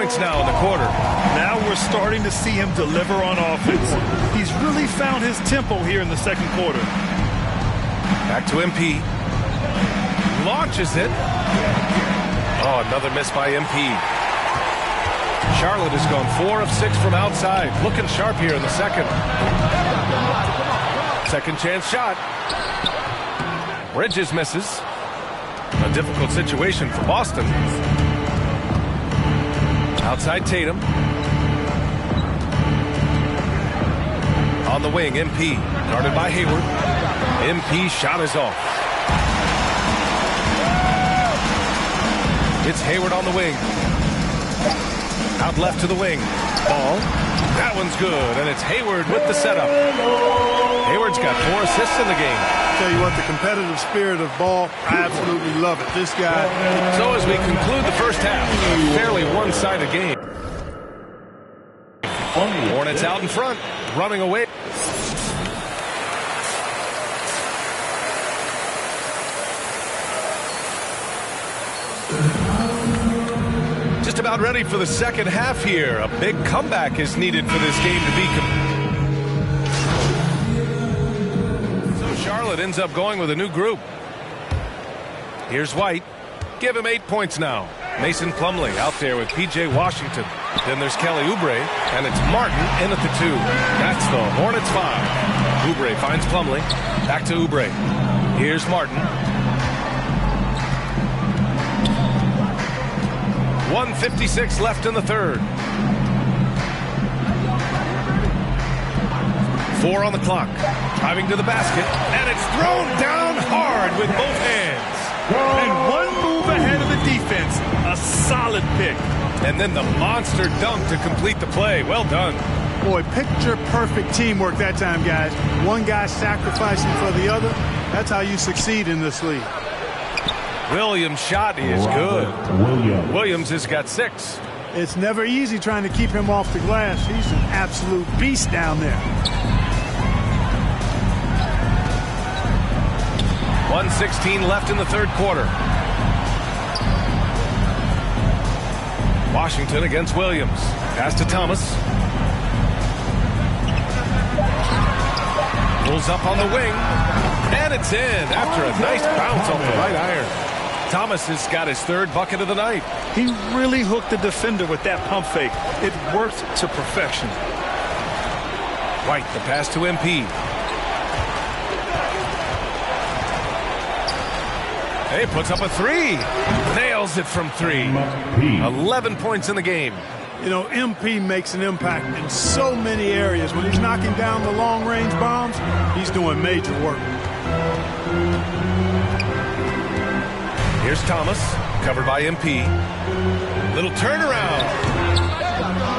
points now in the quarter. Now we're starting to see him deliver on offense. He's really found his tempo here in the second quarter. Back to MP. Launches it. Oh, another miss by MP. Charlotte has gone 4 of 6 from outside. Looking sharp here in the second. Second chance shot. Bridges misses. A difficult situation for Boston. Outside Tatum. On the wing, MP. Guarded by Hayward. MP shot is off. It's Hayward on the wing. Out left to the wing. Ball. That one's good, and it's Hayward with the setup. Hayward's got 4 assists in the game. Tell you what, the competitive spirit of Ball, I absolutely love it. This guy. So as we conclude the first half, a fairly one-sided game. Hornets out in front, running away. Just about ready for the second half here. A big comeback is needed for this game to be So Charlotte ends up going with a new group. Here's White. Give him 8 points now. Mason Plumlee out there with P.J. Washington. Then there's Kelly Oubre, and it's Martin in at the 2. That's the Hornets 5. Oubre finds Plumlee. Back to Oubre. Here's Martin. 1:56 left in the third. 4 on the clock. Driving to the basket, and it's thrown down hard with both hands. And one move ahead of the defense. A solid pick. And then the monster dunk to complete the play. Well done. Boy, picture perfect teamwork that time, guys. One guy sacrificing for the other. That's how you succeed in this league. Williams' shot is good. Williams has got 6. It's never easy trying to keep him off the glass. He's an absolute beast down there. 1:16 left in the third quarter. Washington against Williams. Pass to Thomas. Pulls up on the wing. And it's in after a nice bounce off the right iron. Thomas has got his 3rd bucket of the night. He really hooked the defender with that pump fake. It worked to perfection. White, the pass to MP. He puts up a 3. Nails it from 3. 11 points in the game. You know, MP makes an impact in so many areas. When he's knocking down the long-range bombs, he's doing major work. Here's Thomas, covered by MP. Little turnaround.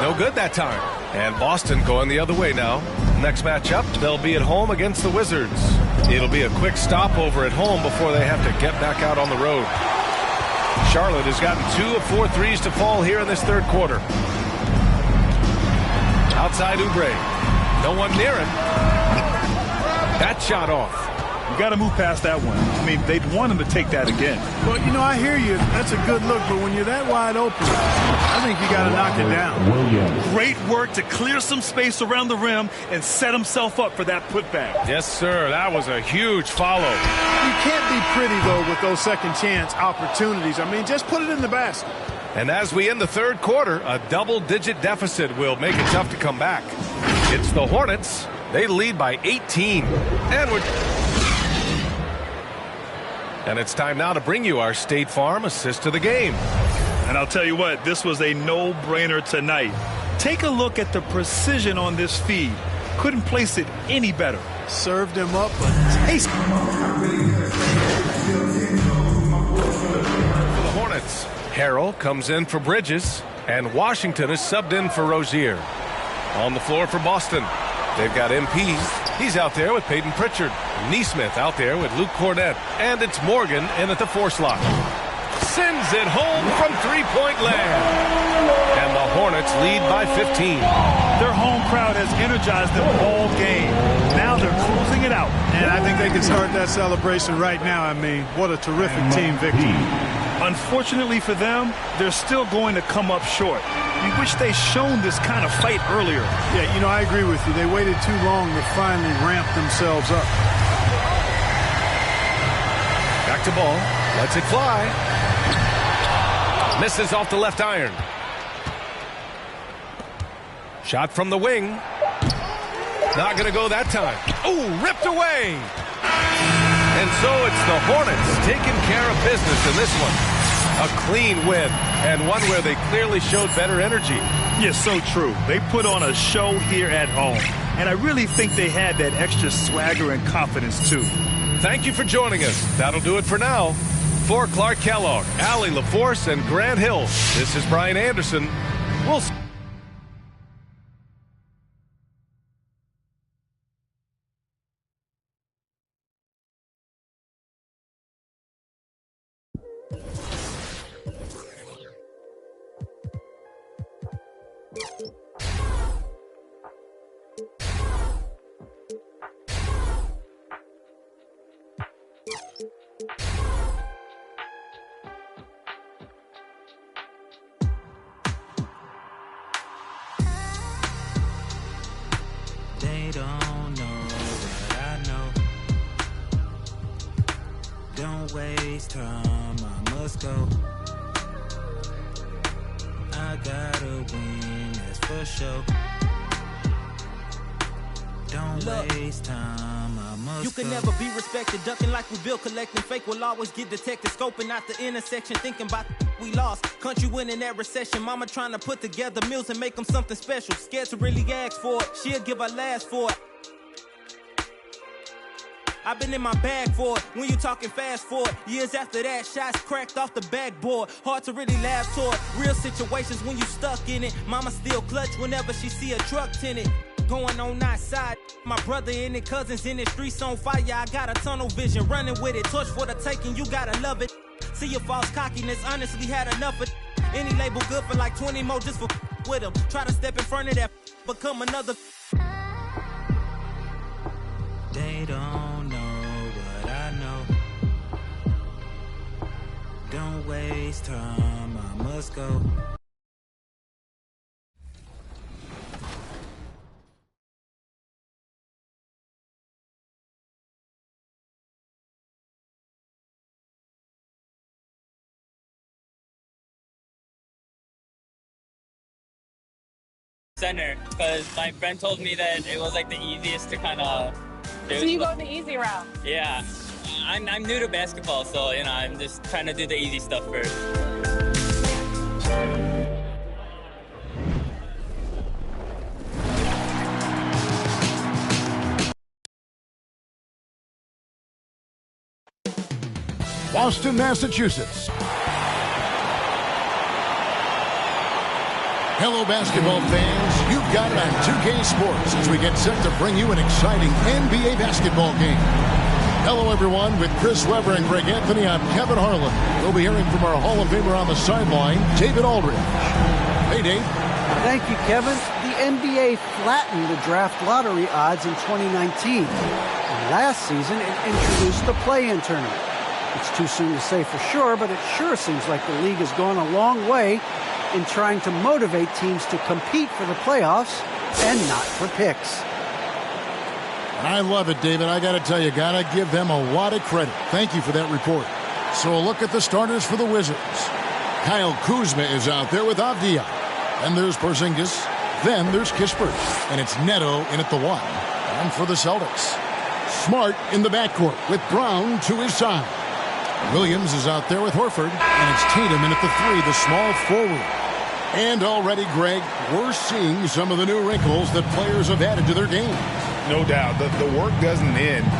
No good that time. And Boston going the other way now. Next matchup, they'll be at home against the Wizards. It'll be a quick stopover at home before they have to get back out on the road. Charlotte has gotten 2 of 4 threes to fall here in this third quarter. Outside Oubre. No one near him. That shot off. You got to move past that one. I mean, they'd want him to take that again. Well, you know, I hear you. That's a good look, but when you're that wide open, I think you got to knock it down. Great work to clear some space around the rim and set himself up for that putback. Yes, sir. That was a huge follow. You can't be pretty, though, with those second chance opportunities. I mean, just put it in the basket. And as we end the third quarter, a double-digit deficit will make it tough to come back. It's the Hornets. They lead by 18. And it's time now to bring you our State Farm assist of the game. And I'll tell you what, this was a no-brainer tonight. Take a look at the precision on this feed. Couldn't place it any better. Served him up a taste. For the Hornets, Harrell comes in for Bridges, and Washington is subbed in for Rozier. On the floor for Boston, they've got MP. He's out there with Peyton Pritchard. Neesmith out there with Luke Cornett. And it's Morgan in at the 4 slot. Sends it home from three-point land. And the Hornets lead by 15. Their home crowd has energized them all game. Now they're closing it out. And I think they can start that celebration right now. I mean, what a terrific team victory. Unfortunately for them, they're still going to come up short. You wish they shown this kind of fight earlier. Yeah, you know, I agree with you. They waited too long to finally ramp themselves up. Back to ball. Lets it fly. Misses off the left iron. Shot from the wing. Not going to go that time. Oh, ripped away. And so it's the Hornets taking care of business in this one. A clean win, and one where they clearly showed better energy. Yes, so true. They put on a show here at home, and I really think they had that extra swagger and confidence, too. Thank you for joining us. That'll do it for now. For Clark Kellogg, Allie LaForce, and Grant Hill, this is Brian Anderson. We'll see. They don't know what I know. Don't waste time, I must go. I gotta win, that's for sure. Don't waste time, I must You can go. never be respected, ducking like we built, collecting fake will always get detected, scoping out the intersection, thinking about we lost. Country winning that recession, mama trying to put together meals and make them something special. Scared to really ask for it, she'll give her last for it. I've been in my bag for it, when you talking fast forward. Years after that, shots cracked off the backboard. Hard to really laugh toward, real situations when you stuck in it. Mama still clutch whenever she see a truck tinted. Going on outside, my brother in it, cousins in the streets on fire. I got a tunnel vision, running with it, torch for the taking, you gotta love it. See your false cockiness, honestly had enough of any label good for like 20 more just for with them. Try to step in front of that, become another. They don't know what I know. Don't waste time, I must go. Center, because my friend told me that it was like the easiest to kind of do. So you go the easy route. Yeah, I'm new to basketball, so you know I'm just trying to do the easy stuff first. Boston, Massachusetts. Hello, basketball fans. You've got it on 2K Sports as we get set to bring you an exciting NBA basketball game. Hello, everyone. With Chris Webber and Greg Anthony, I'm Kevin Harlan. We'll be hearing from our Hall of Famer on the sideline, David Aldridge. Hey, Dave. Thank you, Kevin. The NBA flattened the draft lottery odds in 2019. And last season, it introduced the play-in tournament. It's too soon to say for sure, but it sure seems like the league has gone a long way in trying to motivate teams to compete for the playoffs and not for picks. I love it, David. I got to tell you, got to give them a lot of credit. Thank you for that report. So a look at the starters for the Wizards. Kyle Kuzma is out there with Avdiya. Then there's Porzingis. Then there's Kispert. And it's Neto in at the 1. And for the Celtics, Smart in the backcourt with Brown to his side. Williams is out there with Horford. And it's Tatum in at the 3, the small forward. And already, Greg, we're seeing some of the new wrinkles that players have added to their game. No doubt. The work doesn't end.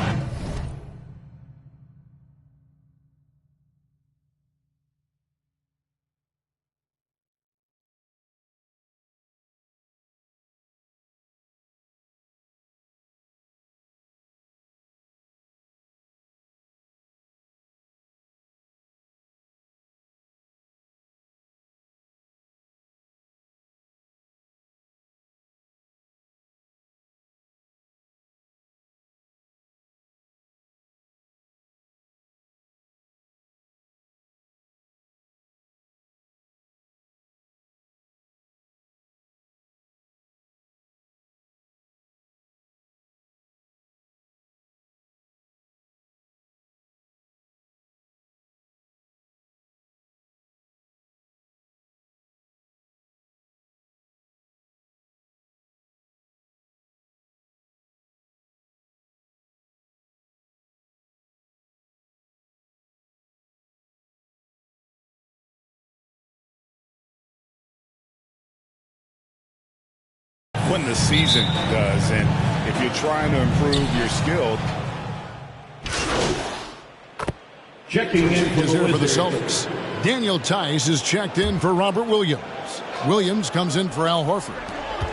when the season does. And if you're trying to improve your skill. Checking in for the Celtics. Daniel Tice is checked in for Robert Williams. Williams comes in for Al Horford.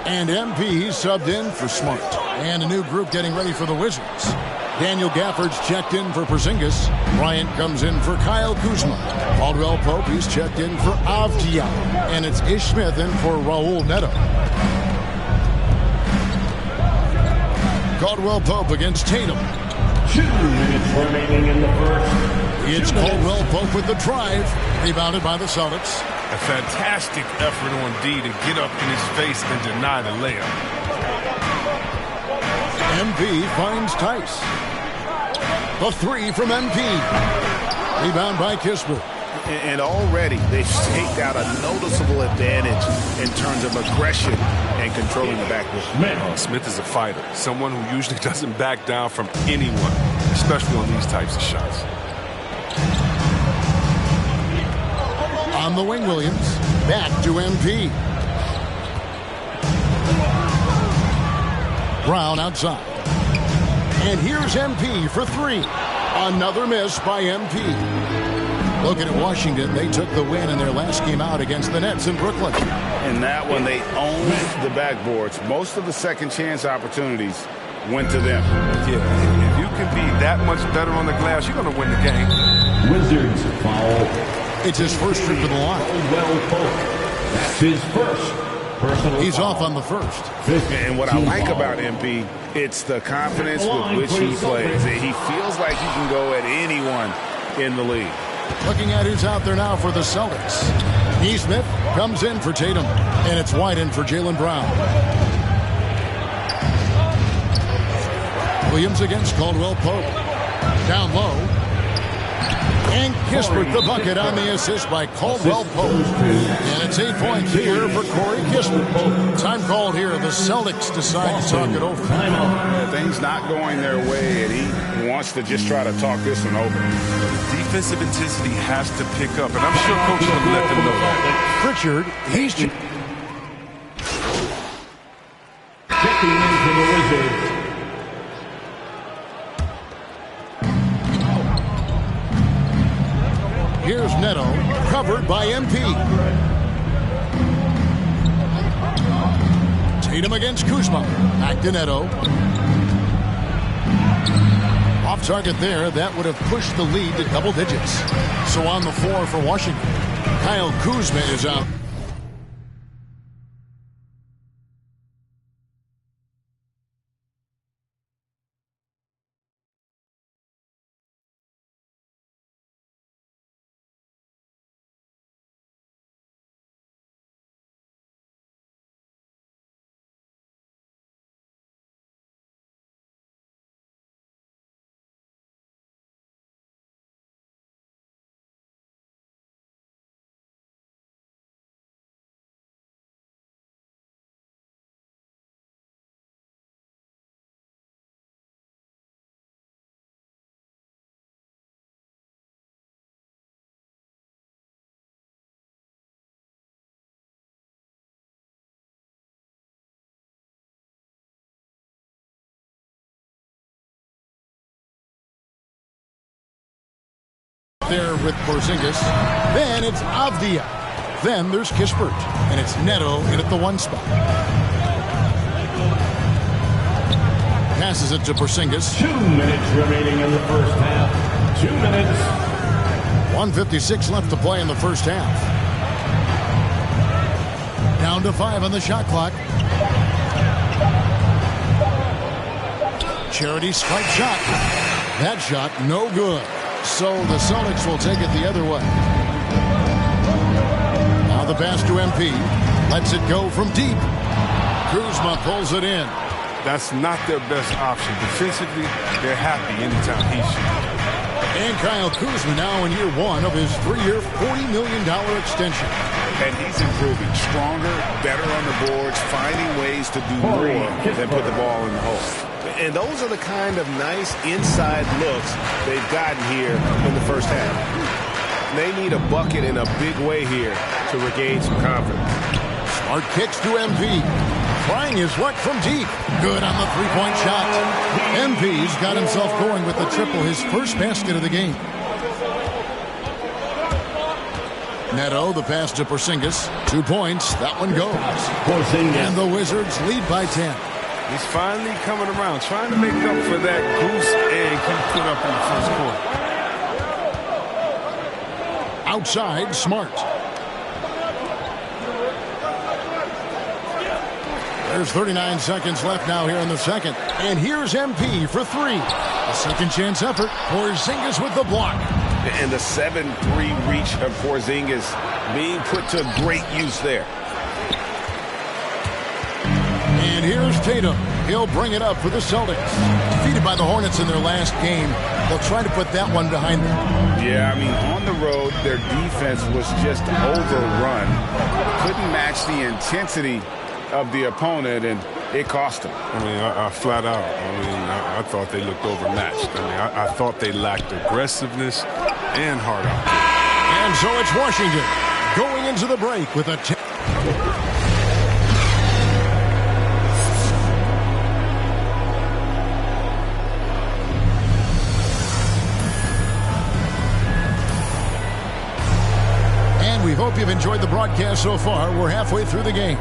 And MP subbed in for Smart. And a new group getting ready for the Wizards. Daniel Gafford's checked in for Porzingis. Bryant comes in for Kyle Kuzma. Caldwell Pope, he's checked in for Avdia. And it's Ish Smith in for Raul Neto. Caldwell Pope against Tatum. 2 minutes remaining in the first. It's Caldwell Pope with the drive. Rebounded by the Celtics. A fantastic effort on D to get up in his face and deny the layup. MP finds Tice. The three from MP. Rebound by Kispert. And already they've staked out a noticeable advantage in terms of aggression and controlling the backcourt. Smith is a fighter, someone who usually doesn't back down from anyone, especially on these types of shots. On the wing, Williams. Back to MP. Brown outside. And here's MP for three. Another miss by MP. Looking at Washington, they took the win in their last game out against the Nets in Brooklyn. In that one, they owned the backboards. Most of the second chance opportunities went to them. Yeah, if you can be that much better on the glass, you're going to win the game. Wizards foul. It's his first trip to the line. That's his first personal He's foul. off on the first. And what I like about MP, it's the confidence with which he plays. He feels like he can go at anyone in the league. Looking at who's out there now for the Celtics. Nesmith comes in for Tatum, and it's White in for Jaylen Brown. Williams against Caldwell Pope. Down low. And Kispert the bucket on the assist by Caldwell Pope. And it's 8 points here for Corey Kispert. Time called here. The Celtics decide to talk it over. Things not going their way, and he wants to just try to talk this one over. Defensive intensity has to pick up, and I'm sure Coach will let them know that. Pritchard, he's checking in for the Wizards. Here's Neto, covered by MP. Tatum against Kuzma. Back to Neto. Off target there, that would have pushed the lead to double digits. So on the floor for Washington, Kyle Kuzma is out. There with Porzingis. Then it's Avdia. Then there's Kispert. And it's Neto in at the one spot. Passes it to Porzingis. 2 minutes remaining in the first half. 2 minutes. 1:56 left to play in the first half. Down to 5 on the shot clock. Charity stripe shot. That shot no good. So the Celtics will take it the other way. Now the pass to MP. Lets it go from deep. Kuzma pulls it in. That's not their best option. Defensively, they're happy anytime he shoots. And Kyle Kuzma now in year one of his 3-year, $40 million extension. And he's improving. Stronger, better on the boards, finding ways to do more than put the ball in the hole. And those are the kind of nice inside looks they've gotten here in the first half. They need a bucket in a big way here to regain some confidence. Smart kicks to MP. Trying his luck from deep. Good on the three-point shot. MP's got himself going with the triple, his first basket of the game. Neto, the pass to Porzingis. 2 points. That one goes. And the Wizards lead by 10. He's finally coming around, trying to make up for that goose egg he put up in the first quarter. Outside, Smart. There's 39 seconds left now here in the second. And here's MP for three. A second chance effort. Porzingis with the block. And the 7-3 reach of Porzingis being put to great use there. And here's Tatum. He'll bring it up for the Celtics. Defeated by the Hornets in their last game. They'll try to put that one behind them. Yeah, I mean, on the road, their defense was just overrun. Couldn't match the intensity of the opponent, and it cost them. I mean, I flat out, I thought they looked overmatched. I mean, I thought they lacked aggressiveness and heart out. And so it's Washington going into the break with a and we hope you've enjoyed the broadcast so far. We're halfway through the game.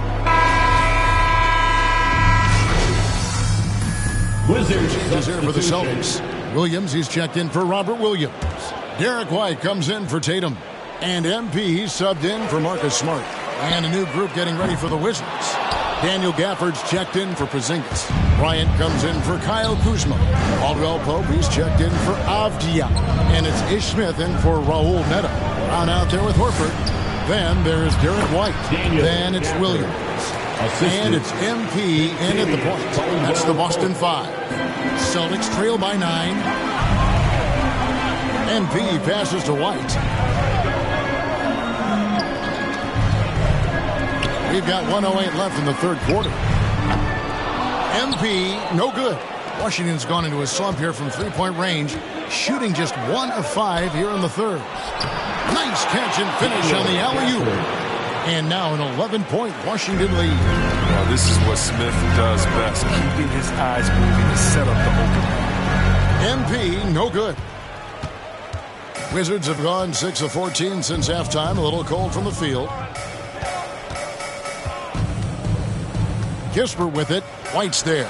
Wizards changes here for the Celtics. Williams, he's checked in for Robert Williams. Derek White comes in for Tatum. And MP, he's subbed in for Marcus Smart. And a new group getting ready for the Wizards. Daniel Gafford's checked in for Porzingis. Bryant comes in for Kyle Kuzma. Caldwell Pope, he's checked in for Avdia. And it's Ish Smith in for Raul Neto. Brown out there with Horford. Then there's Derek White. Then it's Williams. And it's MP in at the point. That's the Boston 5. Celtics trail by 9. MP passes to White. We've got 1:08 left in the third quarter. MP, no good. Washington's gone into a slump here from three-point range, shooting just 1 of 5 here in the third. Nice catch and finish on the alley-oop. And now an 11-point Washington lead. Well, this is what Smith does best, keeping his eyes moving to set up the opening. MP, no good. Wizards have gone 6 of 14 since halftime. A little cold from the field. Kispert with it. White's there.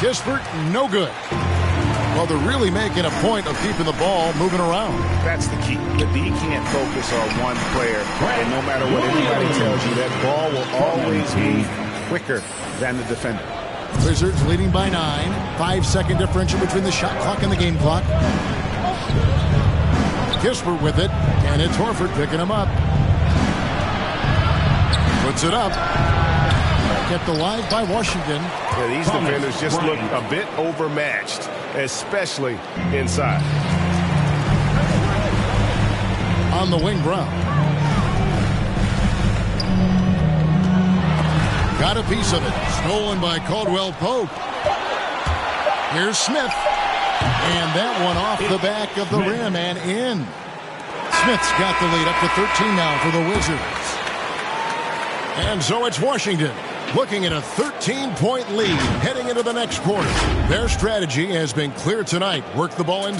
Kispert, no good. Well, they're really making a point of keeping the ball moving around. That's the key. The D can't focus on one player, and no matter what anybody tells you, that ball will always be quicker than the defender. Wizards leading by 9. 5-second differential between the shot clock and the game clock. Kispert with it, and it's Horford picking him up. Puts it up. Kept alive by Washington. Yeah, these defenders just look a bit overmatched, especially inside. On the wing, Brown. Got a piece of it. Stolen by Caldwell Pope. Here's Smith. And that one off the back of the rim and in. Smith's got the lead up to 13 now for the Wizards. And so it's Washington looking at a 13-point lead heading into the next quarter. Their strategy has been clear tonight. Work the ball in.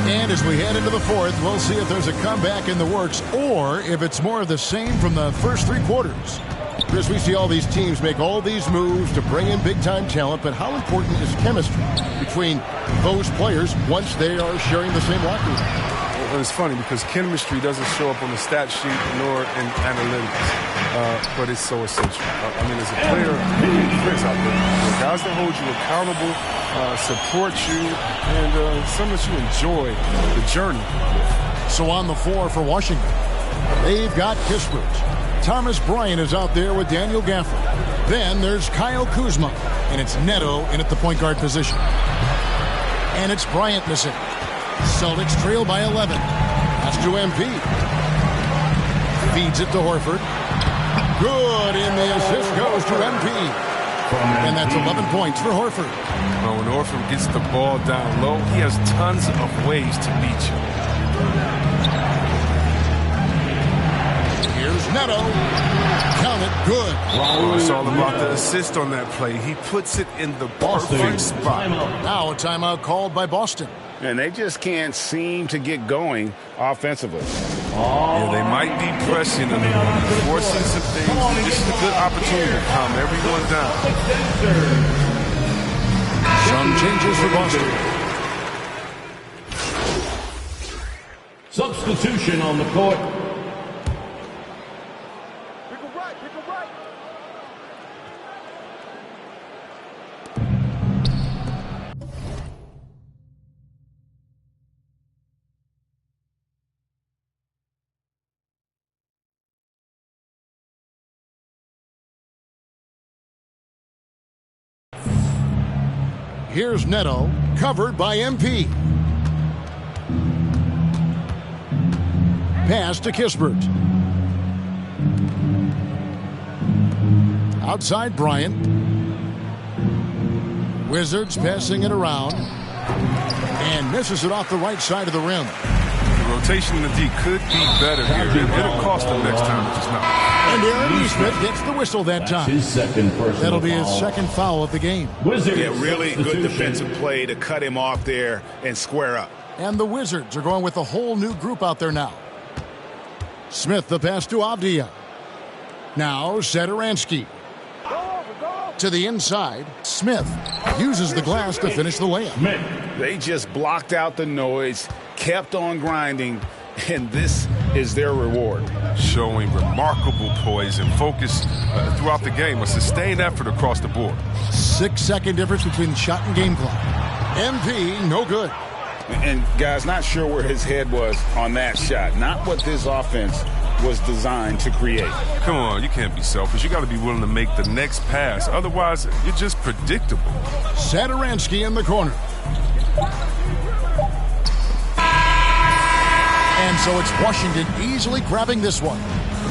And as we head into the fourth, we'll see if there's a comeback in the works or if it's more of the same from the first 3 quarters. Chris, we see all these teams make all these moves to bring in big-time talent, but how important is chemistry between those players once they are sharing the same locker room? Well, it's funny because chemistry doesn't show up on the stat sheet nor in analytics, but it's so essential. I mean, as a player, friends out there, guys that hold you accountable, support you, and some that you enjoy the journey. So on the floor for Washington, they've got Kispert. Thomas Bryant is out there with Daniel Gafford. Then there's Kyle Kuzma, and it's Neto in at the point guard position. And it's Bryant missing. Celtics trail by 11. That's to MP. Feeds it to Horford. Good, and the assist goes to MP. And that's 11 points for Horford. Well, when Horford gets the ball down low, he has tons of ways to beat you. Here's Good. Oh, it's all about the assist on that play. He puts it in the perfect spot. Now a timeout called by Boston. And they just can't seem to get going offensively. Yeah, they might be pressing a little, forcing some things. This is a good opportunity to calm everyone down. Some changes for Boston. Substitution on the court. Here's Neto, covered by MP. Pass to Kispert. Outside Bryant. Wizards passing it around. And misses it off the right side of the rim. The rotation in the D could be better here. It'll cost them next time, which is not. And Aaron Nesmith gets the whistle that time. That'll be his second foul of the game. Yeah, really good defensive play to cut him off there and square up. And the Wizards are going with a whole new group out there now. Smith the pass to Avdia. Now Satoransky. To the inside. Smith uses the glass to finish the layup. They just blocked out the noise, kept on grinding, and this is their reward. Showing remarkable poise and focus throughout the game. A sustained effort across the board. 6-second difference between shot and game clock. MP, no good. And, guys, not sure where his head was on that shot. Not what this offense was designed to create. Come on, you can't be selfish. You got to be willing to make the next pass. Otherwise, you're just predictable. Satoransky in the corner. And so it's Washington easily grabbing this one.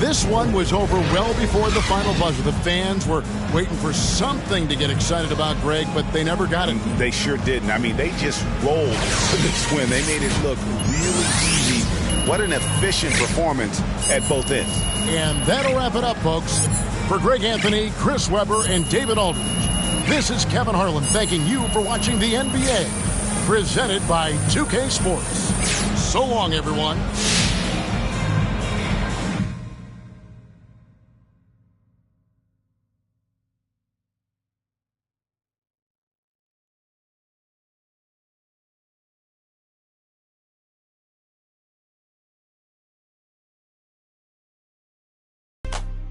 This one was over well before the final buzzer. The fans were waiting for something to get excited about, Greg, but they never got it. They sure didn't. I mean, they just rolled to this win. They made it look really easy. What an efficient performance at both ends. And that'll wrap it up, folks. For Greg Anthony, Chris Webber, and David Aldridge, this is Kevin Harlan thanking you for watching the NBA, presented by 2K Sports. So long, everyone.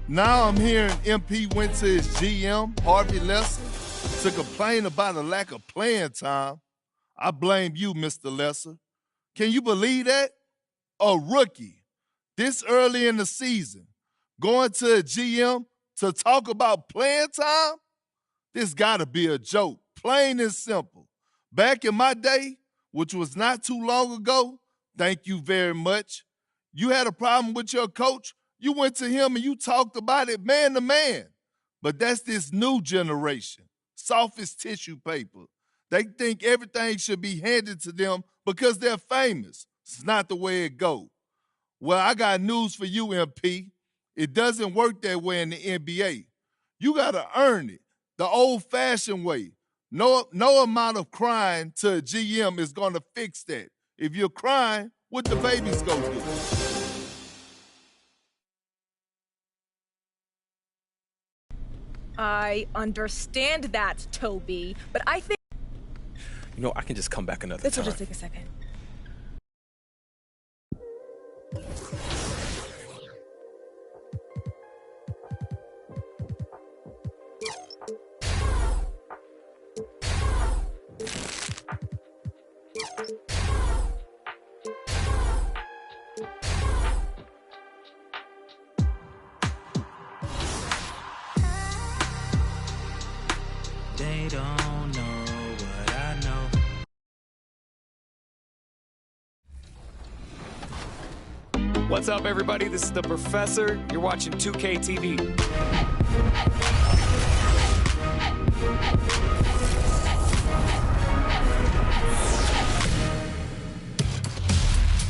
Now I'm hearing MP went to his GM, Harvey Lesser, to complain about a lack of playing time. I blame you, Mr. Lesser. Can you believe that? A rookie, this early in the season, going to a GM to talk about playing time? This gotta be a joke, plain and simple. Back in my day, which was not too long ago, thank you very much, you had a problem with your coach, you went to him and you talked about it man to man. But that's this new generation, soft as tissue paper. They think everything should be handed to them because they're famous. It's not the way it goes. Well, I got news for you, MP. It doesn't work that way in the NBA. You got to earn it the old-fashioned way. No amount of crying to a GM is going to fix that. If you're crying, what the babies go do? I understand that, Toby, but I think... You know, I can just come back another This time. will just take a second. They don't know what I know. What's up, everybody? This is the Professor. You're watching 2K TV.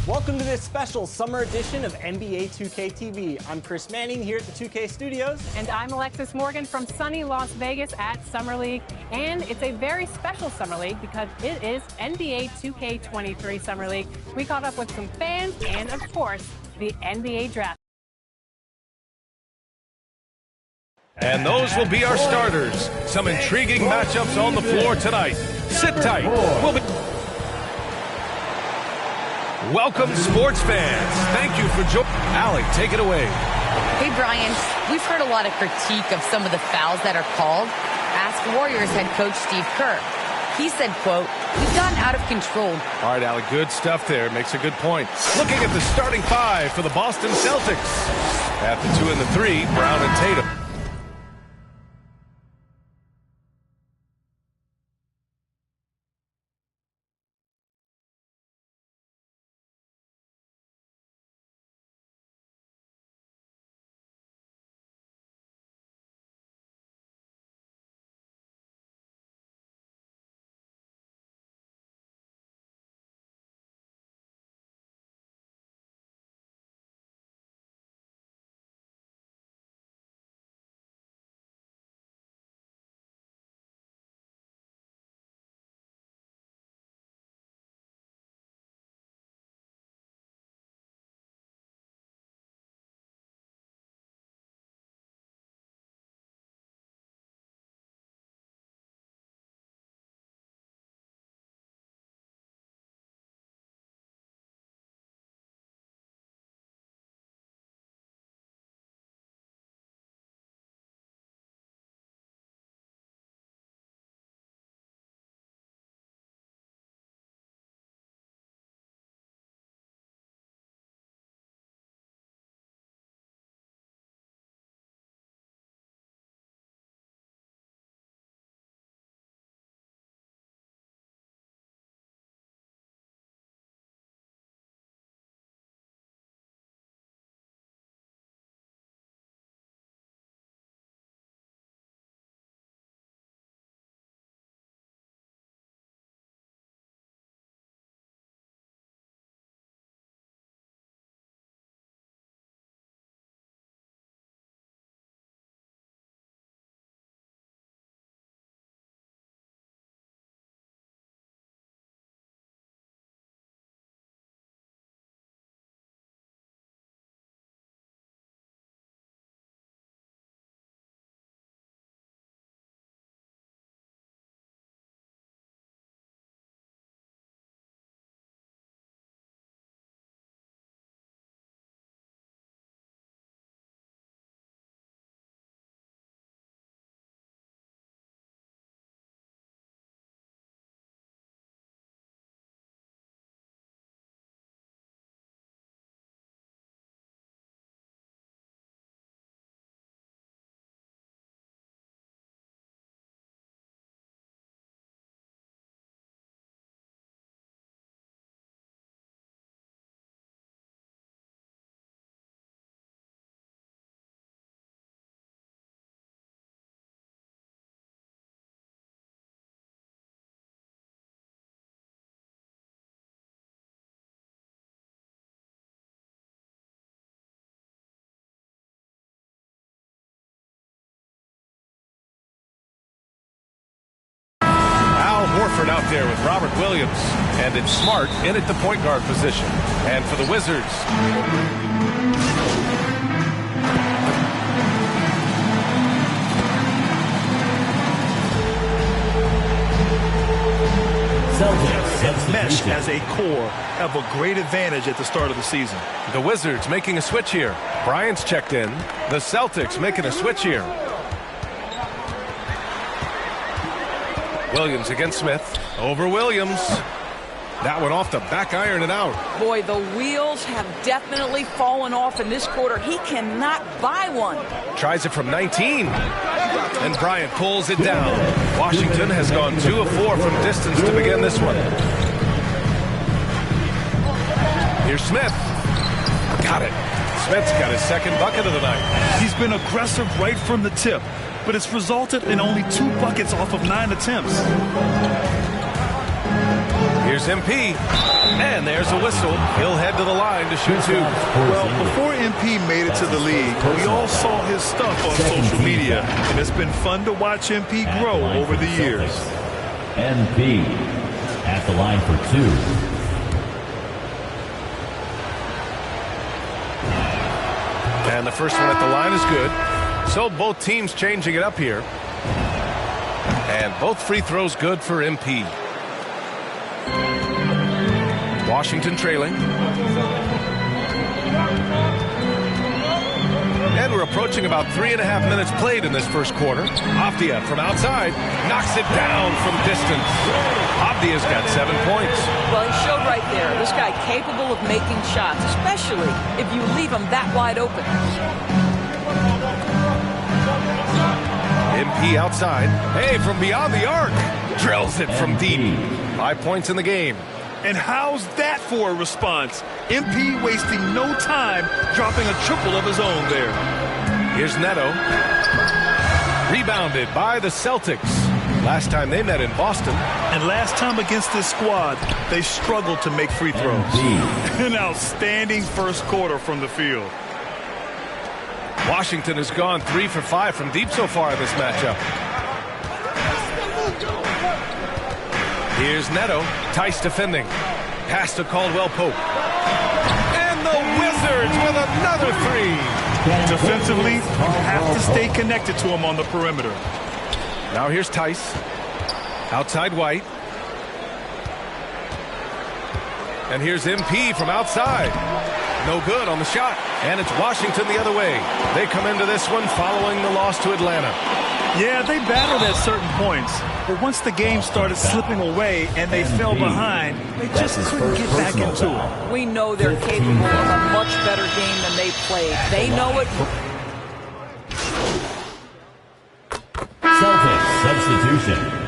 Welcome to this special summer edition of NBA 2K TV. I'm Chris Manning here at the 2K studios. And I'm Alexis Morgan from sunny Las Vegas at Summer League. And it's a very special Summer League because it is NBA 2K23 Summer League. We caught up with some fans and, of course, the NBA draft. And those will be our starters. Some intriguing matchups on the floor tonight. Sit tight. We'll be... Welcome, sports fans. Thank you for joining. Alec, take it away. Hey, Brian. We've heard a lot of critique of some of the fouls that are called. Ask Warriors head coach Steve Kerr. He said, quote, "We've gotten out of control." All right, Alec, good stuff there. Makes a good point. Looking at the starting five for the Boston Celtics. At the 2 and the 3, Brown and Tatum. Horford out there with Robert Williams, and it's Smart in at the point guard position. And for the Wizards, Celtics mesh as a core have a great advantage at the start of the season. The Wizards making a switch here. Bryant's checked in. The Celtics making a switch here. Williams against Smith. Over Williams. That one off the back iron and out. Boy, the wheels have definitely fallen off in this quarter. He cannot buy one. Tries it from 19. And Bryant pulls it down. Washington has gone 2 of 4 from distance to begin this one. Here's Smith. Got it. Smith's got his second bucket of the night. He's been aggressive right from the tip, but it's resulted in only 2 buckets off of 9 attempts. Here's MP. And there's a whistle. He'll head to the line to shoot 2. Well, before MP made it to the league, we all saw his stuff on social media, and it's been fun to watch MP grow over the years. MP at the line for 2. And the first one at the line is good. So both teams changing it up here. And both free throws good for MP. Washington trailing. And we're approaching about 3.5 minutes played in this first quarter. Avdia from outside knocks it down from distance. Avdia's got 7 points. Well, he showed right there. This guy capable of making shots, especially if you leave him that wide open. MP outside. Hey, from beyond the arc. Drills it from deep. 5 points in the game. And how's that for a response? MP wasting no time, dropping a triple of his own there. Here's Neto. Rebounded by the Celtics. Last time they met in Boston. And last time against this squad, they struggled to make free throws. An outstanding first quarter from the field. Washington has gone 3 for 5 from deep so far in this matchup. Here's Neto. Tice defending. Pass to Caldwell Pope. And the Wizards with another 3. Defensively, you have to stay connected to him on the perimeter. Now here's Tice. Outside White. And here's MP from outside. No good on the shot. And it's Washington the other way. They come into this one following the loss to Atlanta. Yeah, they battled at certain points. But once the game started slipping away and they fell behind, they just couldn't get back into it. We know they're capable of a much better game than they played. They know it. Celtics substitution.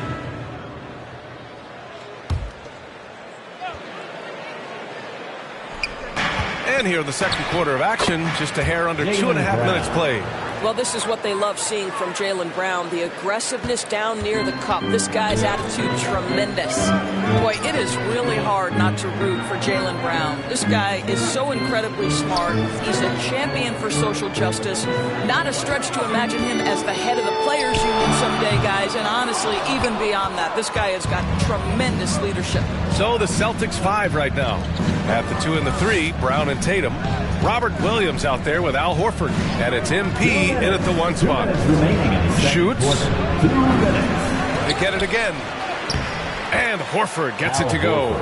And here in the second quarter of action, just a hair under 2.5 minutes played. Well, this is what they love seeing from Jaylen Brown, the aggressiveness down near the cup. This guy's attitude, tremendous. Boy, it is really hard not to root for Jaylen Brown. This guy is so incredibly smart. He's a champion for social justice. Not a stretch to imagine him as the head of the Players Union someday, guys. And honestly, even beyond that, this guy has got tremendous leadership. So the Celtics 5 right now. At the 2 and the 3, Brown and Tatum. Robert Williams out there with Al Horford. And it's MP in at the 1 spot. Shoots. They get it again. And Horford gets it to go.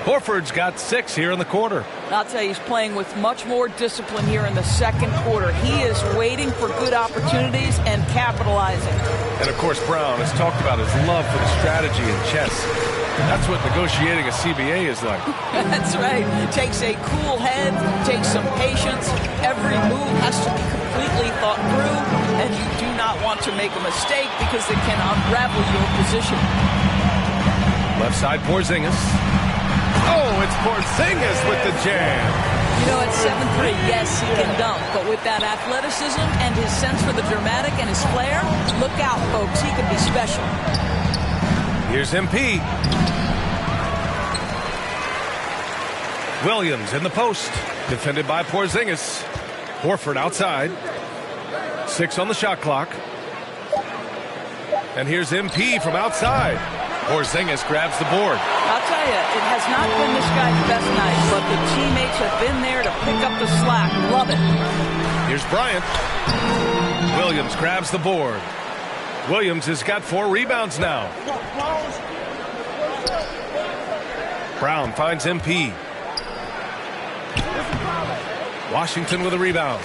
Horford's got 6 here in the quarter. I'll tell you, he's playing with much more discipline here in the second quarter. He is waiting for good opportunities and capitalizing. And, of course, Brown has talked about his love for the strategy in chess. That's what negotiating a CBA is like. That's right. It takes a cool head, takes some patience. Every move has to be completely thought through, and you do not want to make a mistake because it can unravel your position. Left side, Porzingis. Oh, it's Porzingis with the jam. You know, at 7'3", yes, he can dunk, but with that athleticism and his sense for the dramatic and his flair, look out, folks. He can be special. Here's MP. Williams in the post. Defended by Porzingis. Horford outside. 6 on the shot clock. And here's MP from outside. Porzingis grabs the board. I'll tell you, it has not been this guy's best night, but the teammates have been there to pick up the slack. Love it. Here's Bryant. Williams grabs the board. Williams has got 4 rebounds now. Brown finds MP. Washington with a rebound.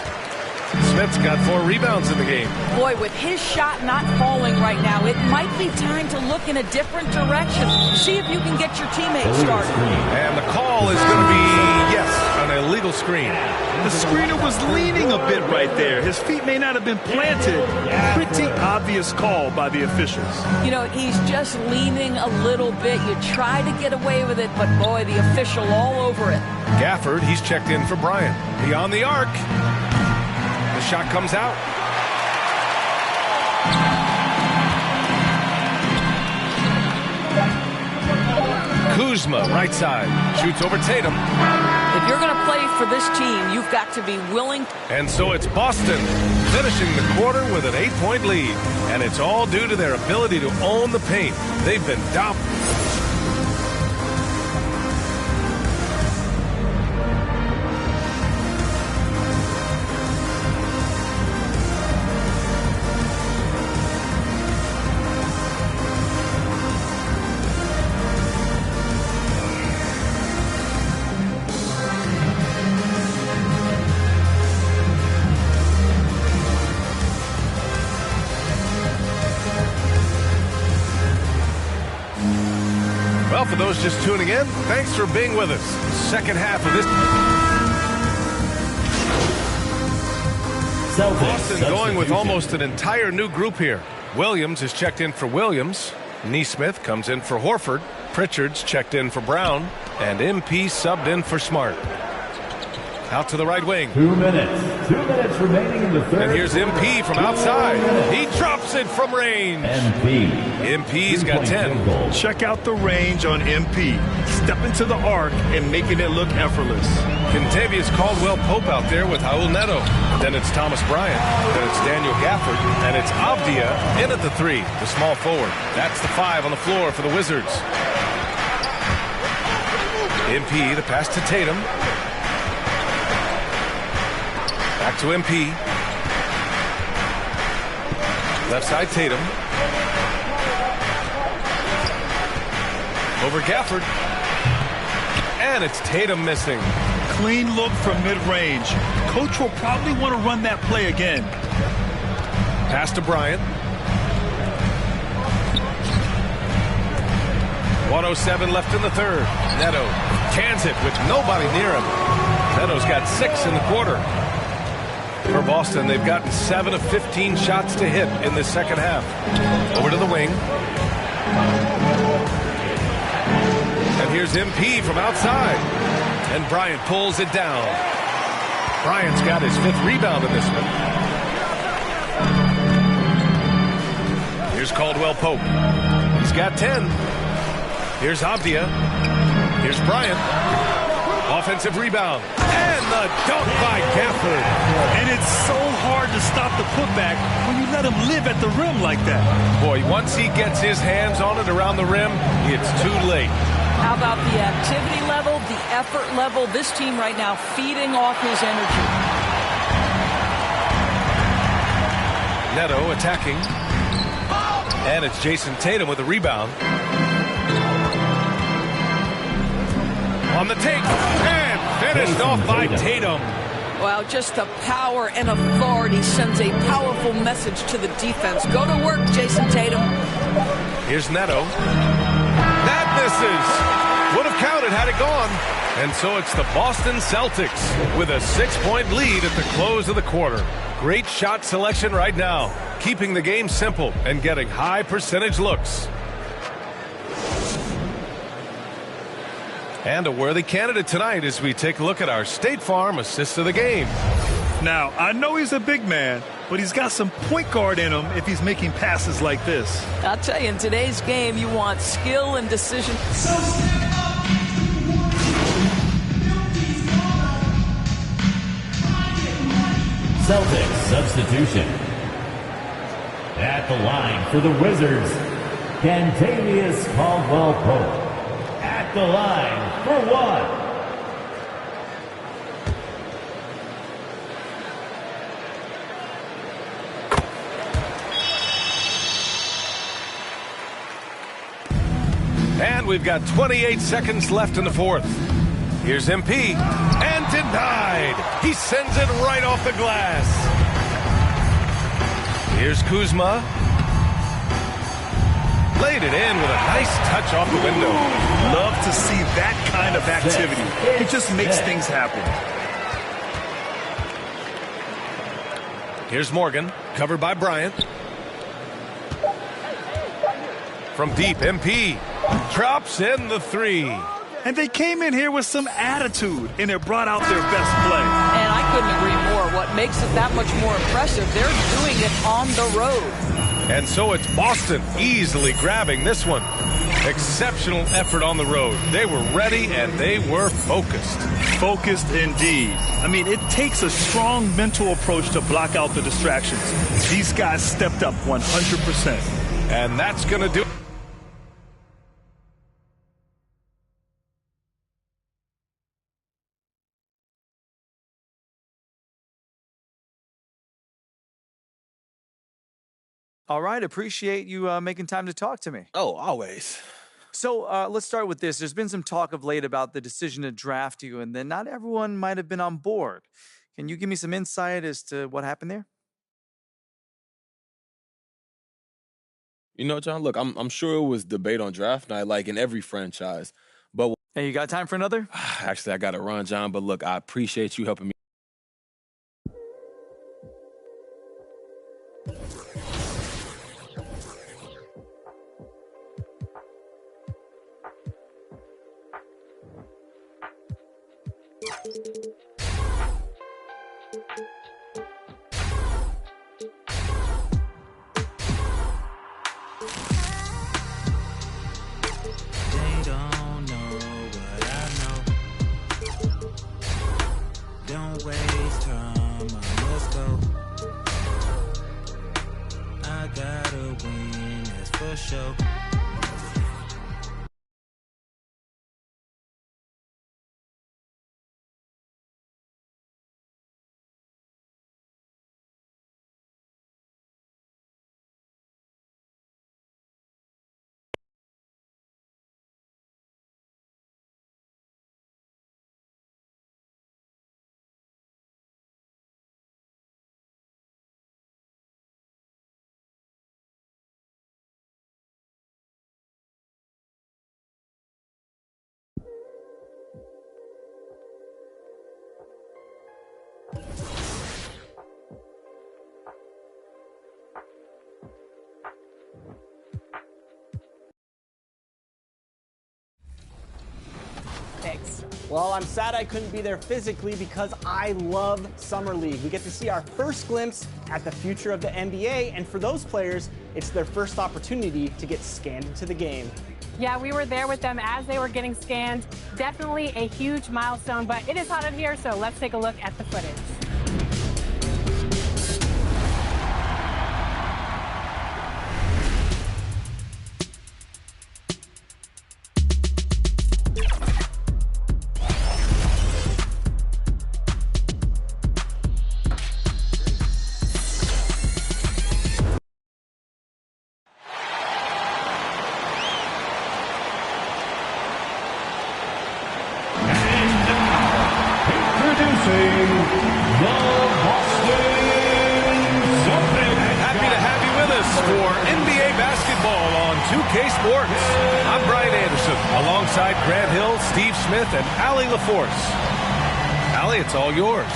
Smith's got 4 rebounds in the game. Boy, with his shot not falling right now, it might be time to look in a different direction. See if you can get your teammates started. And the call is going to be, yes, an illegal screen. The screener was leaning a bit right there. His feet may not have been planted. Pretty obvious call by the officials. You know, he's just leaning a little bit. You try to get away with it, but boy, the official all over it. Gafford, he's checked in for Bryant. Beyond the arc. The shot comes out. Kuzma, right side. Shoots over Tatum. If you're going to play for this team, you've got to be willing. And so it's Boston finishing the quarter with an 8-point lead. And it's all due to their ability to own the paint. They've been dominant. Well, for those just tuning in, thanks for being with us. Second half of this. Boston going with almost an entire new group here. Williams is checked in for Williams. Neesmith comes in for Horford. Pritchard's checked in for Brown. And MP subbed in for Smart. Out to the right wing. 2 minutes. 2 minutes remaining in the third. And here's MP from outside. He drops it from range. MP's got 10. Check out the range on MP. Step into the arc and making it look effortless. Contavious Caldwell-Pope out there with Raul Neto. Then it's Thomas Bryant. Then it's Daniel Gafford. And it's Avdia in at the 3, the small forward. That's the 5 on the floor for the Wizards. MP, the pass to Tatum. Back to MP. Left side Tatum. Over Gafford. And it's Tatum missing. Clean look from mid-range. Coach will probably want to run that play again. Pass to Bryant. 1:07 left in the third. Neto cans it with nobody near him. Neto's got 6 in the quarter. For Boston, they've gotten 7 of 15 shots to hit in the second half. Over to the wing. And here's MP from outside. And Bryant pulls it down. Bryant's got his 5th rebound in this one. Here's Caldwell-Pope. He's got 10. Here's Avdia. Here's Bryant. Offensive rebound. And the dunk by Gafford. And it's so hard to stop the putback when you let him live at the rim like that. Boy, once he gets his hands on it around the rim, it's too late. How about the activity level, the effort level? This team right now feeding off his energy. Neto attacking. And it's Jason Tatum with a rebound. On the take. And finished off by Tatum. Wow, just the power and authority sends a powerful message to the defense. Go to work, Jason Tatum. Here's Neto. That misses. Would have counted had it gone. And so it's the Boston Celtics with a 6-point lead at the close of the quarter. Great shot selection right now, keeping the game simple and getting high percentage looks. And a worthy candidate tonight as we take a look at our State Farm assist of the game. Now, I know he's a big man, but he's got some point guard in him if he's making passes like this. I'll tell you, in today's game, you want skill and decision. Celtics substitution. At the line for the Wizards, Contavious Caldwell-Pope. At the line for 1. And we've got 28 seconds left in the fourth. Here's MP. And denied. He sends it right off the glass. Here's Kuzma. Laid it in with a nice touch off the window. Love to see that kind of activity. It just makes things happen. Here's Morgan, covered by Bryant. From deep, MP drops in the 3. And they came in here with some attitude, and it brought out their best play. And I couldn't agree more. What makes it that much more impressive, they're doing it on the road. And so it's Boston easily grabbing this one. Exceptional effort on the road. They were ready and they were focused. Focused indeed. I mean, it takes a strong mental approach to block out the distractions. These guys stepped up 100%. And that's going to do it. All right, appreciate you making time to talk to me. Oh, always. So let's start with this. There's been some talk of late about the decision to draft you, and then not everyone might have been on board. Can you give me some insight as to what happened there? You know, John, look, I'm sure it was debate on draft night, like in every franchise. But hey, you got time for another? Actually, I got to run, John. But look, I appreciate you helping me. They don't know what I know. Don't waste time, I must go. I gotta win, that's for sure. Thanks. Well, I'm sad I couldn't be there physically because I love Summer League. We get to see our first glimpse at the future of the NBA, and for those players, it's their first opportunity to get scanned into the game. Yeah, we were there with them as they were getting scanned. Definitely a huge milestone, but it is hot in here, so let's take a look at the footage. Happy to have you with us for NBA basketball on 2K Sports. I'm Brian Anderson, alongside Grant Hill, Steve Smith, and Allie LaForce. Allie, it's all yours.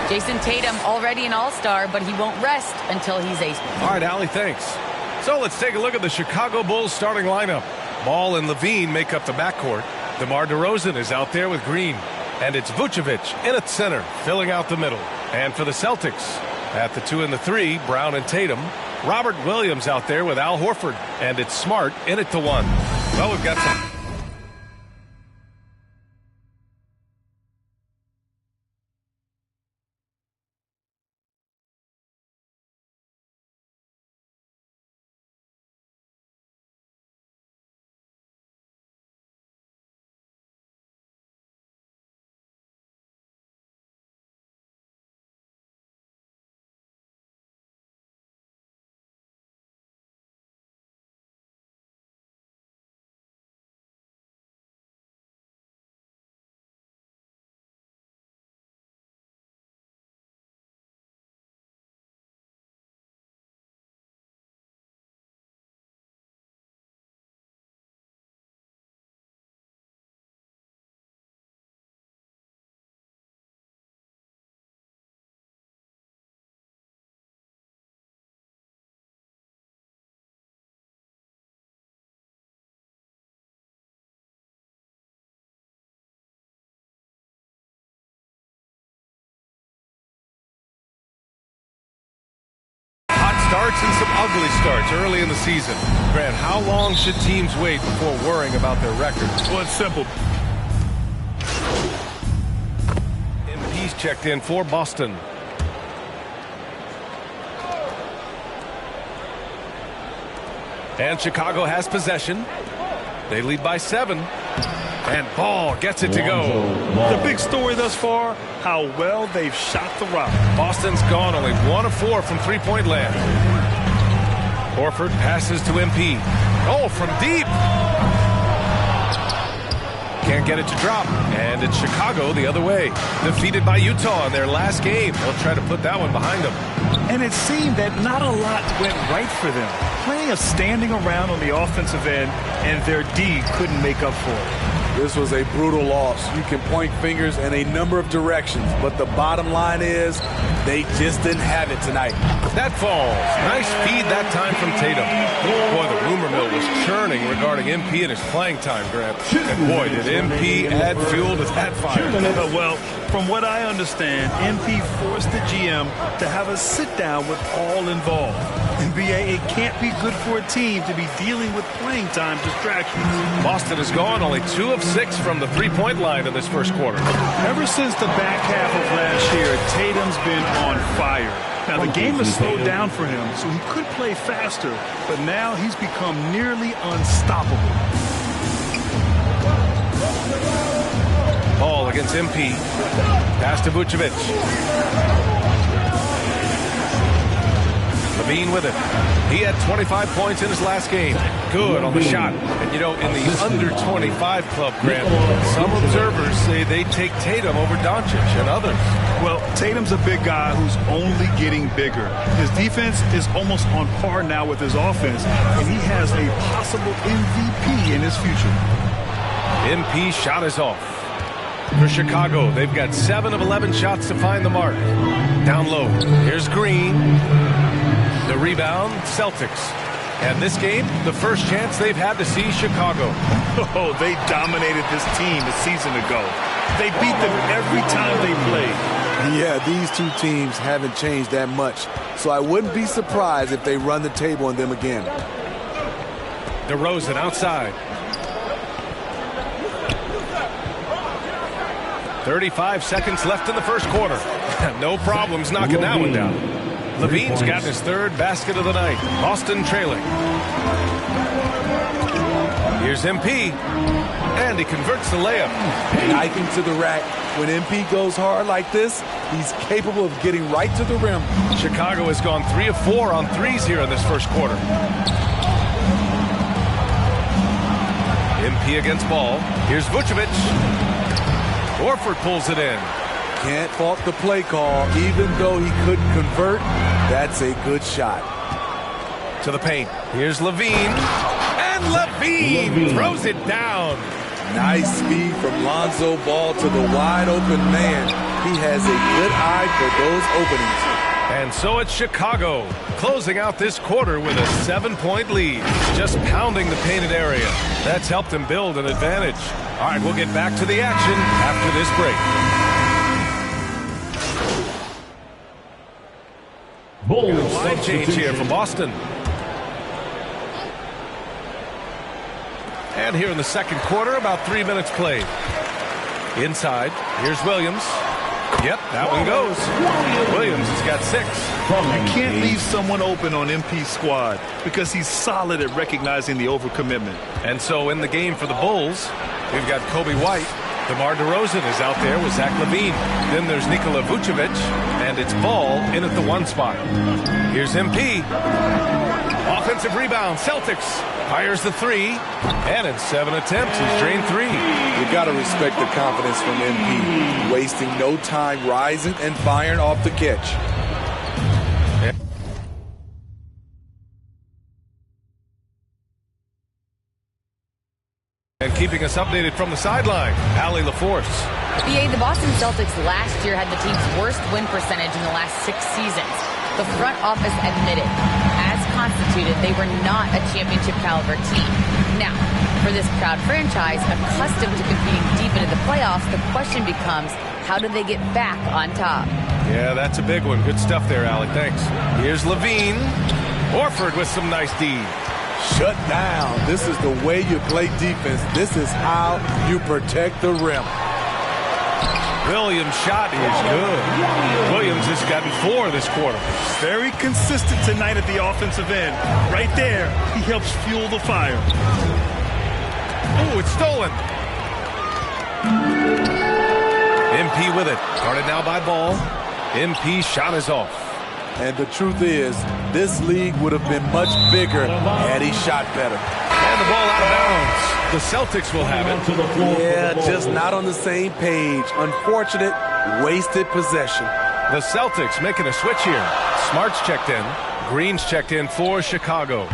Jason Tatum already an all-star, but he won't rest until he's a... All right, Allie, thanks. So let's take a look at the Chicago Bulls starting lineup. Ball and Levine make up the backcourt. DeMar DeRozan is out there with Green. And it's Vucevic in at center, filling out the middle. And for the Celtics, at the 2 and the 3, Brown and Tatum. Robert Williams out there with Al Horford. And it's Smart in at the 1. Well, we've got some... starts and some ugly starts early in the season. Grant, how long should teams wait before worrying about their records? Well, it's simple. MP's checked in for Boston. And Chicago has possession. They lead by 7. And Ball gets it to go. The big story thus far, how well they've shot the rock. Boston's gone only 1 of 4 from three-point land. Horford passes to MP. Oh, from deep. Can't get it to drop. And it's Chicago the other way. Defeated by Utah in their last game. They'll try to put that one behind them. And it seemed that not a lot went right for them. Plenty of standing around on the offensive end, and their D couldn't make up for it. This was a brutal loss. You can point fingers in a number of directions, but the bottom line is they just didn't have it tonight. That falls. Nice feed that time from Tatum. Boy, the rumor mill was churning regarding MP and his playing time, Grant. And boy, did MP add fuel to that fire. Well, from what I understand, MP forced the GM to have a sit-down with all involved. NBA, it can't be good for a team to be dealing with playing time distractions. Boston has gone only 2 of 6 from the three-point line in this first quarter. Ever since the back half of last year, Tatum's been on fire. Now, the game has slowed down for him, so he could play faster, but now he's become nearly unstoppable. Ball against MP. Pass to Vucevic. Levine with it. He had 25 points in his last game. Good on the shot. And, you know, in the under-25 club, Grant, some observers say they take Tatum over Doncic and others. Well, Tatum's a big guy who's only getting bigger. His defense is almost on par now with his offense, and he has a possible MVP in his future. MP shot is off. For Chicago, they've got 7 of 11 shots to find the mark. Down low. Here's Green. The rebound, Celtics. And this game, the first chance they've had to see Chicago. Oh, they dominated this team a season ago. They beat them every time they played. Yeah, these two teams haven't changed that much. So I wouldn't be surprised if they run the table on them again. DeRozan outside. 35 seconds left in the first quarter. No problems knocking that one down. Levine's got his 3rd basket of the night. Boston trailing. Here's MP. And he converts the layup. Knifing to the rack. When MP goes hard like this, he's capable of getting right to the rim. Chicago has gone 3 of 4 on threes here in this first quarter. MP against Ball. Here's Vucevic. Horford pulls it in. Can't fault the play call. Even though he couldn't convert, that's a good shot. To the paint. Here's Levine. And Levine throws it down. Nice speed from Lonzo Ball to the wide open man. He has a good eye for those openings. And so it's Chicago closing out this quarter with a 7-point lead. Just pounding the painted area. That's helped them build an advantage. All right, we'll get back to the action after this break. Line change here for Boston. And here in the second quarter, about 3 minutes played. Inside, here's Williams. Yep, that one goes. Williams has got 6. You can't leave someone open on MP's squad because he's solid at recognizing the overcommitment. And so in the game for the Bulls, we've got Kobe White. DeMar DeRozan is out there with Zach LaVine. Then there's Nikola Vucevic, and it's Ball in at the 1 spot. Here's MP. Offensive rebound, Celtics. Fires the 3, and in 7 attempts, he's drained 3. You got to respect the confidence from MP. Wasting no time rising and firing off the catch. And keeping us updated from the sideline, Allie LaForce. BA, the Boston Celtics last year had the team's worst win percentage in the last 6 seasons. The front office admitted, as constituted, they were not a championship caliber team. Now, for this proud franchise, accustomed to competing deep into the playoffs, the question becomes, how do they get back on top? Yeah, that's a big one. Good stuff there, Allie. Thanks. Here's Levine. Horford with some nice D. Shut down. This is the way you play defense. This is how you protect the rim. Williams' shot is good. Williams has gotten 4 this quarter. Very consistent tonight at the offensive end. Right there, he helps fuel the fire. Oh, it's stolen. MP with it. Guarded now by Ball. MP's shot is off. And the truth is, this league would have been much bigger had he shot better. And the ball out of bounds. The Celtics will have it. Yeah, just not on the same page. Unfortunate, wasted possession. The Celtics making a switch here. Smart's checked in. Green's checked in for Chicago.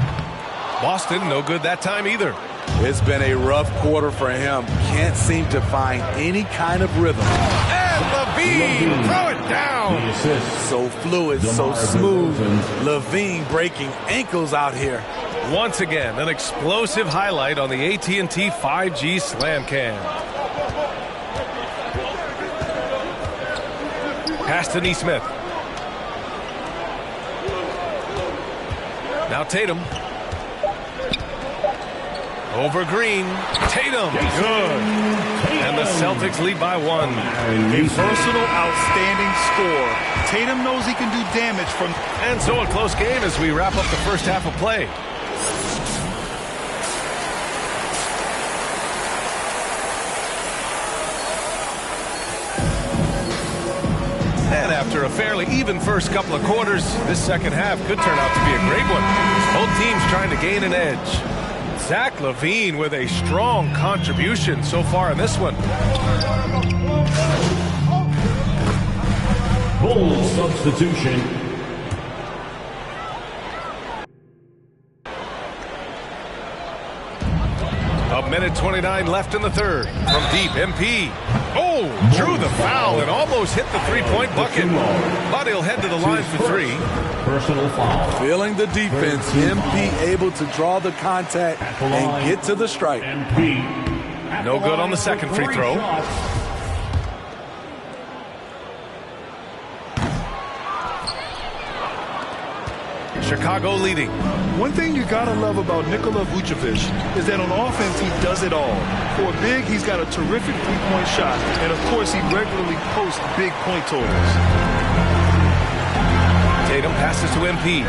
Boston, no good that time either. It's been a rough quarter for him. Can't seem to find any kind of rhythm. And Levine, throw it down. So fluid, so smooth. Levine breaking ankles out here. Once again, an explosive highlight on the AT&T 5G Slam Cam. Pass to Nesmith. Now Tatum. Over Green. Tatum. Good. And the Celtics lead by 1. A personal outstanding score. Tatum knows he can do damage from... And so a close game as we wrap up the first half of play. And after a fairly even first couple of quarters, this second half could turn out to be a great one. Both teams trying to gain an edge. Zach LaVine with a strong contribution so far in this one. Bull substitution. A minute 29 left in the third. From deep, MP. Oh, drew the foul and almost hit the three-point bucket. But he'll head to the line for 3. Personal foul. Feeling the defense, MP able to draw the contact and get to the stripe. No good on the second free throw. Chicago leading. One thing you gotta love about Nikola Vucevic is that on offense he does it all. For a big, he's got a terrific three-point shot, and of course he regularly posts big point totals. Tatum passes to MP.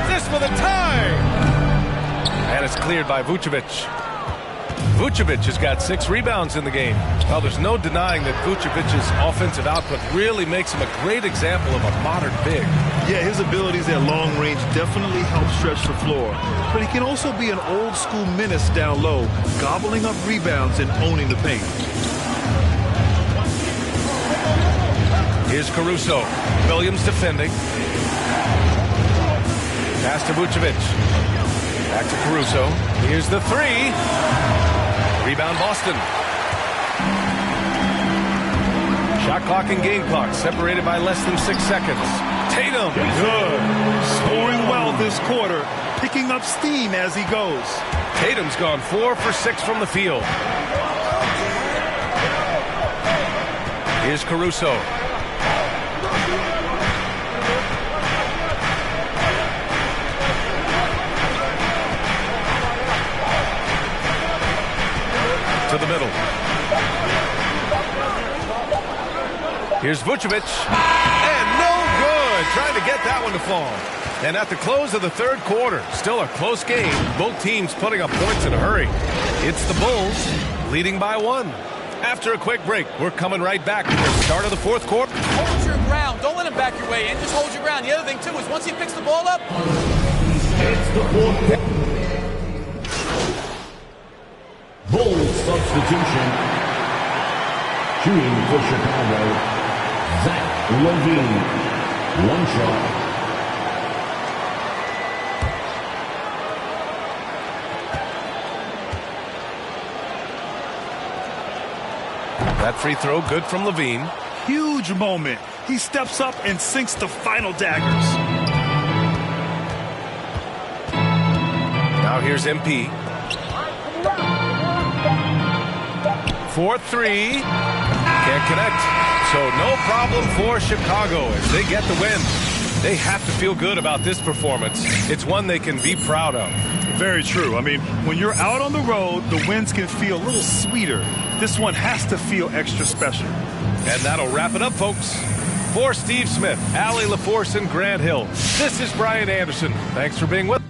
This for the tie! And it's cleared by Vucevic. Vucevic has got 6 rebounds in the game. Well, there's no denying that Vucevic's offensive output really makes him a great example of a modern big. Yeah, his abilities at long range definitely help stretch the floor. But he can also be an old-school menace down low, gobbling up rebounds and owning the paint. Here's Caruso. Williams defending. Pass to Vucevic. Back to Caruso. Here's the 3. Rebound Boston. Shot clock and game clock separated by less than 6 seconds. Tatum. Good. Scoring well this quarter. Picking up steam as he goes. Tatum's gone 4 for 6 from the field. Here's Caruso. To the middle. Here's Vucevic. And no good. Trying to get that one to fall. And at the close of the third quarter, still a close game. Both teams putting up points in a hurry. It's the Bulls leading by 1. After a quick break, we're coming right back to the start of the fourth quarter. Hold your ground. Don't let him back your way in. Just hold your ground. The other thing, too, is once he picks the ball up... It's the fourth. Bulls substitution. Shooting for Chicago, Zach LaVine. 1 shot. That free throw good from LaVine. Huge moment. He steps up and sinks the final daggers. Now here's MP. 4-3. Can't connect. So no problem for Chicago as they get the win. They have to feel good about this performance. It's one they can be proud of. Very true. I mean, when you're out on the road, the wins can feel a little sweeter. This one has to feel extra special. And that'll wrap it up, folks. For Steve Smith, Allie LaForce, and Grant Hill, this is Brian Anderson. Thanks for being with us.